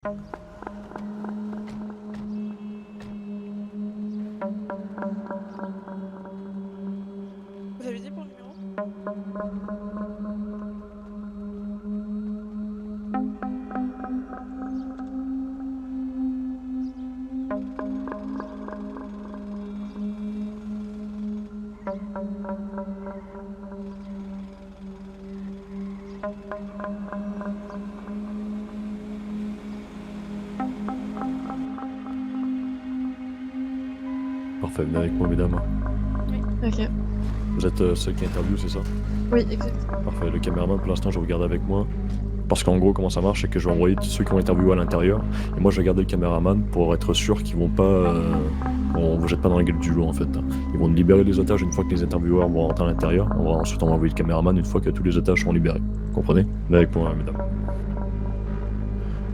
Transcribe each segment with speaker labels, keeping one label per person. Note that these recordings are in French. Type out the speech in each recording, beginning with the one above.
Speaker 1: Vous avez dit pour le numéro?
Speaker 2: Parfait, venez avec moi, mesdames.
Speaker 1: Ok.
Speaker 2: Vous êtes ceux qui interviewent, c'est ça?
Speaker 1: Oui, exactement.
Speaker 2: Parfait, le caméraman, pour l'instant, je regarde avec moi. Parce qu'en gros, comment ça marche, c'est que je vais envoyer tous ceux qui ont interviewé à l'intérieur. Et moi, je vais garder le caméraman pour être sûr qu'ils vont pas. On vous jette pas dans la gueule du loup, en fait. Ils vont libérer les otages une fois que les intervieweurs vont rentrer à l'intérieur. Ensuite, on va envoyer le caméraman une fois que tous les otages sont libérés. Vous comprenez? Venez avec moi, mesdames.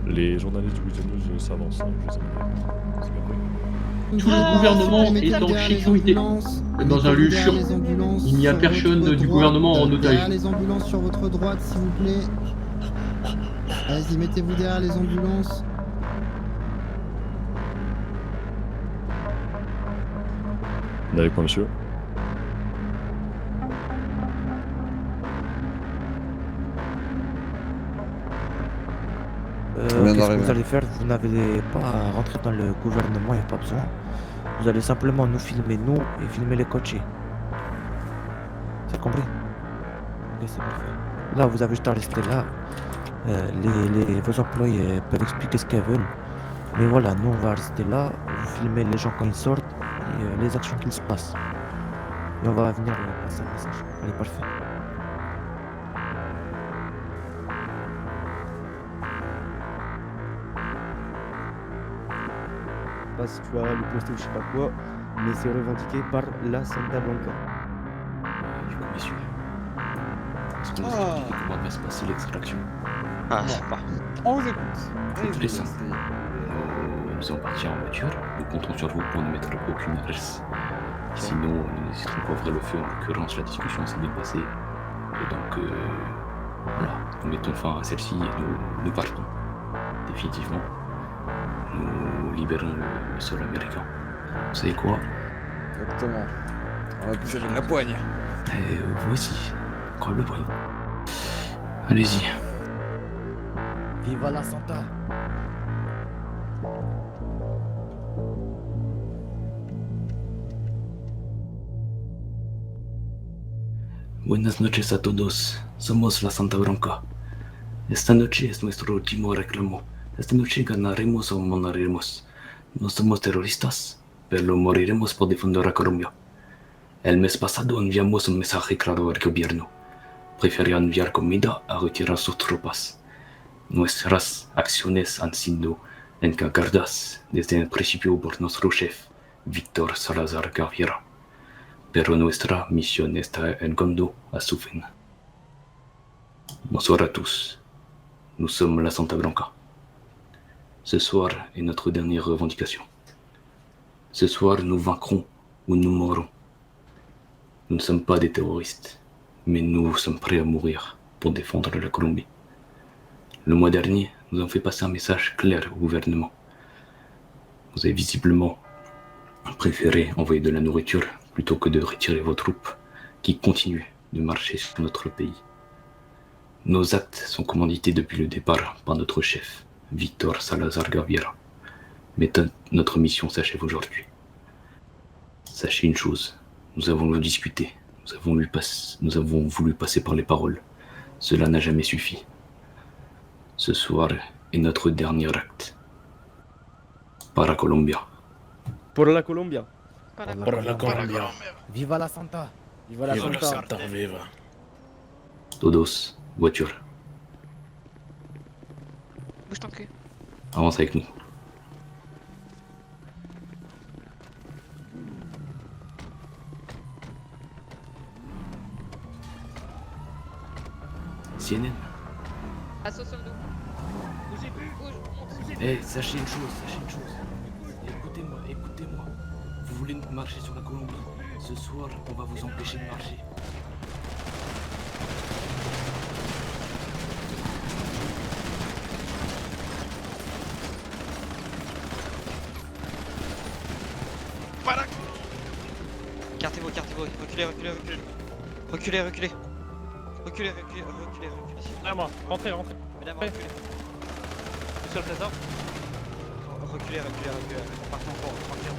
Speaker 2: Les journalistes du Weekend News s'avancent. Hein, je les amène. C'est bien pris.
Speaker 3: Tout le gouvernement est en sécurité. Dans un lieu sûr. Il n'y a personne du gouvernement en otage.
Speaker 4: Derrière les ambulances sur votre droite, s'il vous plaît. Allez-y, mettez-vous derrière les ambulances.
Speaker 2: Venez avec moi, monsieur.
Speaker 5: Qu'est-ce que vous allez faire? Vous n'avez pas à rentrer dans le gouvernement, il n'y a pas besoin. Vous allez simplement nous filmer, nous, et filmer les coachés. C'est compris? Ok, c'est parfait. Là, vous avez juste à rester là. Vos employés peuvent expliquer ce qu'ils veulent. Mais voilà, nous, on va rester là, vous filmez les gens quand ils sortent, et les actions qu'ils se passent. Et on va venir passer un message. Allez, parfait.
Speaker 6: Pas si tu vas le poster ou je sais pas quoi, mais c'est revendiqué par la Santa Blanca.
Speaker 7: Du coup, messieurs, est-ce qu'on vous a expliqué comment va se passer l'extraction?
Speaker 8: Ah, sympa.
Speaker 6: On vous écoute.
Speaker 7: Très simple. Nous allons partir en voiture, nous comptons sur vous pour ne mettre aucune adresse. Sinon, nous n'hésiterons pas à ouvrir le feu. En l'occurrence, la discussion s'est dépassée. Et donc, voilà, nous mettons fin à celle-ci et nous partons. Définitivement, nous libérons le sol américain. Vous savez quoi?
Speaker 9: Exactement. On va plus la poigne.
Speaker 7: Et vous aussi, crève le poing. Allez-y.
Speaker 5: Viva la Santa!
Speaker 7: Buenas noches a todos. Somos la Santa Blanca. Esta noche es nuestro último reclamo. Esta noche ganaremos o moriremos. No somos terroristas, pero moriremos por defender a Colombia. El mes pasado enviamos un mensaje claro al gobierno. Prefería enviar comida a retirar sus tropas. Nuestras acciones han sido encargadas desde el principio por nuestro chef, Víctor Salazar García. Pero nuestra misión está llegando a su fin. Bonsoir à tous. Nous sommes la Santa Blanca. Ce soir est notre dernière revendication. Ce soir, nous vaincrons ou nous mourrons. Nous ne sommes pas des terroristes, mais nous sommes prêts à mourir pour défendre la Colombie. Le mois dernier, nous avons fait passer un message clair au gouvernement. Vous avez visiblement préféré envoyer de la nourriture plutôt que de retirer vos troupes qui continuent de marcher sur notre pays. Nos actes sont commandités depuis le départ par notre chef, Víctor Salazar García. Mais notre mission s'achève aujourd'hui. Sachez une chose, nous avons discuté, nous avons voulu passer par les paroles. Cela n'a jamais suffi. Ce soir est notre dernier acte. Para Colombia.
Speaker 6: Pour la Colombia.
Speaker 1: Para
Speaker 9: la Colombia.
Speaker 5: Viva la Santa!
Speaker 6: Viva la
Speaker 9: Viva la
Speaker 6: Santa.
Speaker 9: Santa, viva.
Speaker 7: Todos, voiture.
Speaker 1: Bouge ton cul.
Speaker 7: Avance avec nous. CNN.
Speaker 1: Assaut sur le dos. Bougez plus. Bouge, monte.
Speaker 7: Eh, sachez une chose. Écoutez-moi. Vous voulez marcher sur la Colombie. Ce soir, on va vous empêcher de marcher.
Speaker 1: Pas là. Écartez-vous, reculez. Reculez.
Speaker 8: À moi, rentrez.
Speaker 1: Mesdames, reculez.
Speaker 8: Monsieur le trésor.
Speaker 1: Reculez. Partez encore, tranquille.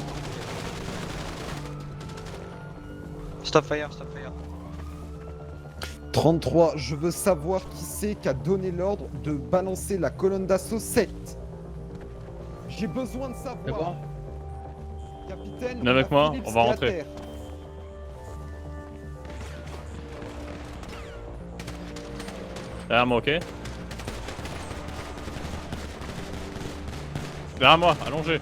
Speaker 1: Stop fire.
Speaker 10: 33, je veux savoir qui c'est qui a donné l'ordre de balancer la colonne d'assaut 7. J'ai besoin de savoir. Capitaine,
Speaker 8: Venez avec moi, on va rentrer.
Speaker 10: terre.
Speaker 8: Derrière moi, ok. Derrière moi, allongé.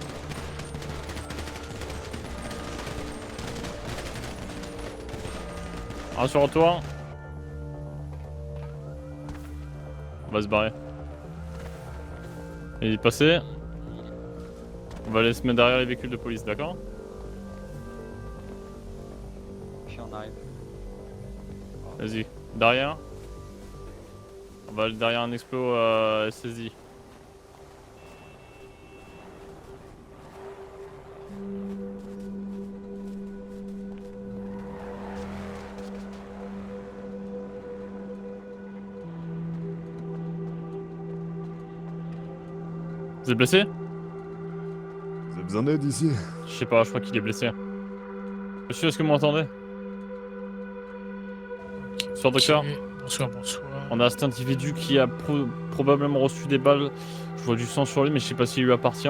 Speaker 8: Un sur toi. On va se barrer. Il est passé. On va aller se mettre derrière les véhicules de police, d'accord?
Speaker 1: Puis on arrive.
Speaker 8: Vas-y, derrière. On va aller derrière un explo SSI. Vous êtes blessé?
Speaker 11: Vous avez besoin d'aide ici?
Speaker 8: Je sais pas, je crois qu'il est blessé. Monsieur, est-ce que vous m'entendez? Bonsoir docteur.
Speaker 12: Bonsoir.
Speaker 8: On a cet individu qui a probablement reçu des balles. Je vois du sang sur lui, mais je sais pas s'il lui appartient.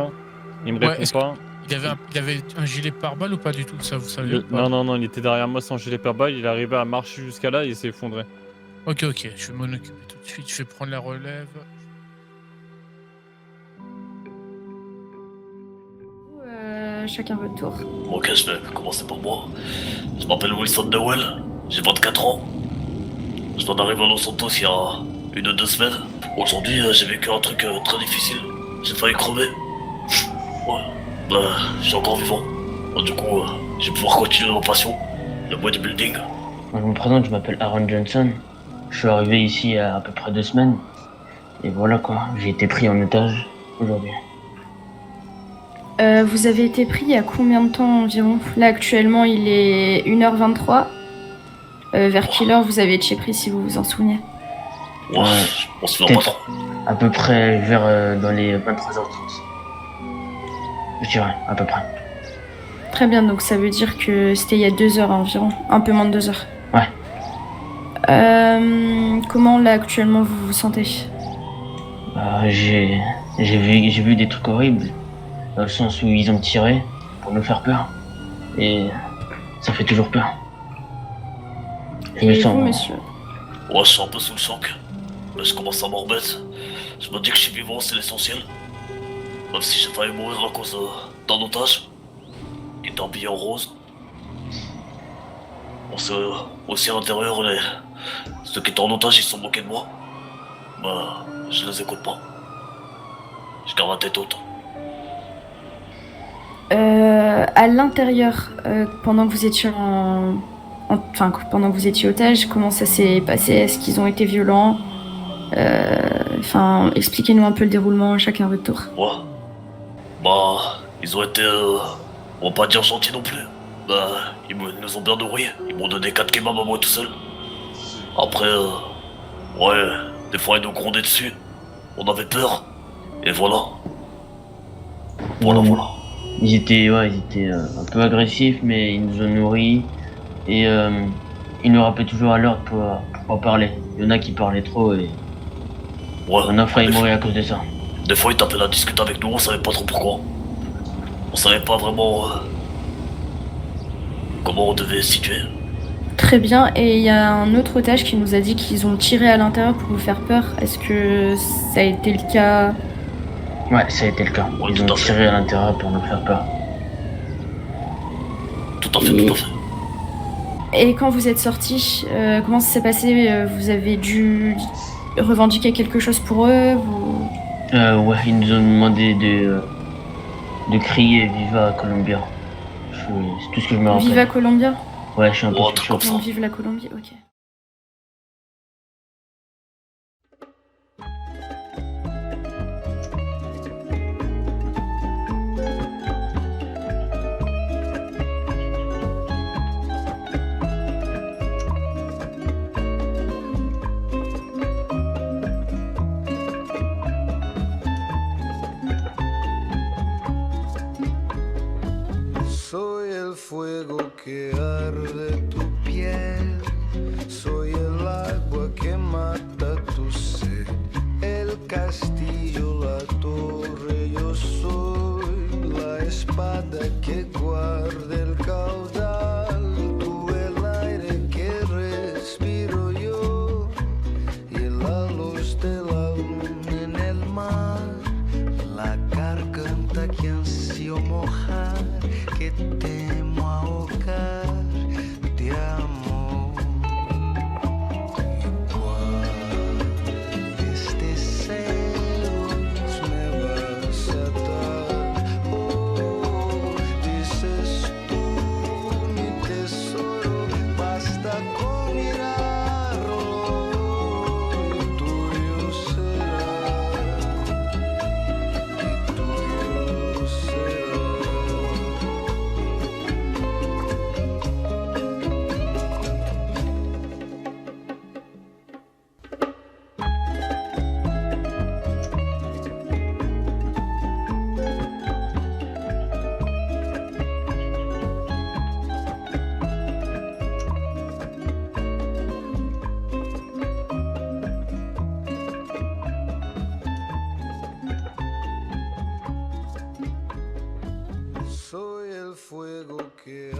Speaker 8: Il me répond pas.
Speaker 12: Il avait un gilet pare-balles ou pas du tout, ça vous savez pas?
Speaker 8: Non, il était derrière moi sans gilet pare-balles. Il est arrivé à marcher jusqu'à là et il s'est effondré.
Speaker 12: Ok, je vais m'en occuper tout de suite. Je vais prendre la relève.
Speaker 13: Chacun votre tour.
Speaker 2: Ok, je vais commencer par moi. Je m'appelle Wilson Newell, j'ai 24 ans. Je viens d'arriver à Los Santos il y a 1 ou 2 semaines. Aujourd'hui, j'ai vécu un truc très difficile. J'ai failli crever. Ouais, je suis encore vivant. Du coup, je vais pouvoir continuer ma passion, le bodybuilding.
Speaker 14: Je me présente, je m'appelle Aaron Johnson. Je suis arrivé ici il y a à peu près 2 semaines. Et voilà quoi, j'ai été pris en otage aujourd'hui.
Speaker 13: Vous avez été pris il y a combien de temps environ? Là actuellement il est 1h23. Vers quelle heure vous avez été pris si vous vous en souvenez?
Speaker 2: Ouais, on se fait pas trop.
Speaker 14: À peu près vers dans les 23h30. Je dirais, à peu près.
Speaker 13: Très bien, donc ça veut dire que c'était il y a 2 heures environ, un peu moins de 2 heures.
Speaker 14: Ouais.
Speaker 13: Comment là actuellement vous vous sentez?
Speaker 14: J'ai vu des trucs horribles. Dans le sens où ils ont tiré pour nous faire peur. Et ça fait toujours peur. Je me sens...
Speaker 13: monsieur?
Speaker 2: Ouais, je suis un peu sous le choc. Mais je commence à m'en remettre. Je me dis que je suis vivant, c'est l'essentiel. Même si j'ai failli mourir à cause d'un otage. Il était habillé en rose. On sait aussi à l'intérieur, ceux qui étaient en otage, ils se sont moqués de moi. Bah, je les écoute pas. Je garde la tête haute.
Speaker 13: À l'intérieur, pendant que vous étiez pendant que vous étiez otage, comment ça s'est passé? Est-ce qu'ils ont été violents? Expliquez-nous un peu le déroulement, chacun votre tour.
Speaker 2: Ouais. Bah, ils ont été, on va pas dire gentils non plus. Bah, ils nous ont bien nourris. Ils m'ont donné 4 kebabs à moi tout seul. Après, ouais, des fois ils nous grondaient dessus. On avait peur. Et voilà. Voilà.
Speaker 14: Ils étaient un peu agressifs, mais ils nous ont nourris. Et ils nous rappelaient toujours à l'ordre pour pas parler. Il y en a qui parlaient trop et...
Speaker 2: Ouais,
Speaker 14: on a failli mourir à cause de ça.
Speaker 2: Des fois ils tapaient la discute avec nous, on savait pas trop pourquoi. On savait pas vraiment comment on devait se situer.
Speaker 13: Très bien, et il y a un autre otage qui nous a dit qu'ils ont tiré à l'intérieur pour vous faire peur. Est-ce que ça a été le cas?
Speaker 14: Ouais, ça a été le cas.
Speaker 2: Ouais,
Speaker 14: ils ont tiré à l'intérieur pour nous faire peur.
Speaker 2: Tout à fait.
Speaker 13: Et quand vous êtes sortis, comment ça s'est passé? Vous avez dû revendiquer quelque chose pour eux?
Speaker 14: Ouais, ils nous ont demandé de crier Viva Colombia. C'est tout ce que je me rappelle.
Speaker 13: Viva Colombia?
Speaker 14: Ouais, je suis un peu sous le choc.
Speaker 13: Vive la Colombie, ok.
Speaker 15: que arde tu piel, soy el agua que mata tu sed, el castillo, la torre, yo soy la espada que guarda el caudal, tú el aire que respiro yo y la luz de la luna en el mar, la garganta que ansío mojar, que temo ahogar, te amo. Igual este celos me vas a dar, oh, dices tú mi tesoro, basta con mirarlo y tuyo será, y tuyo será. Soy el fuego que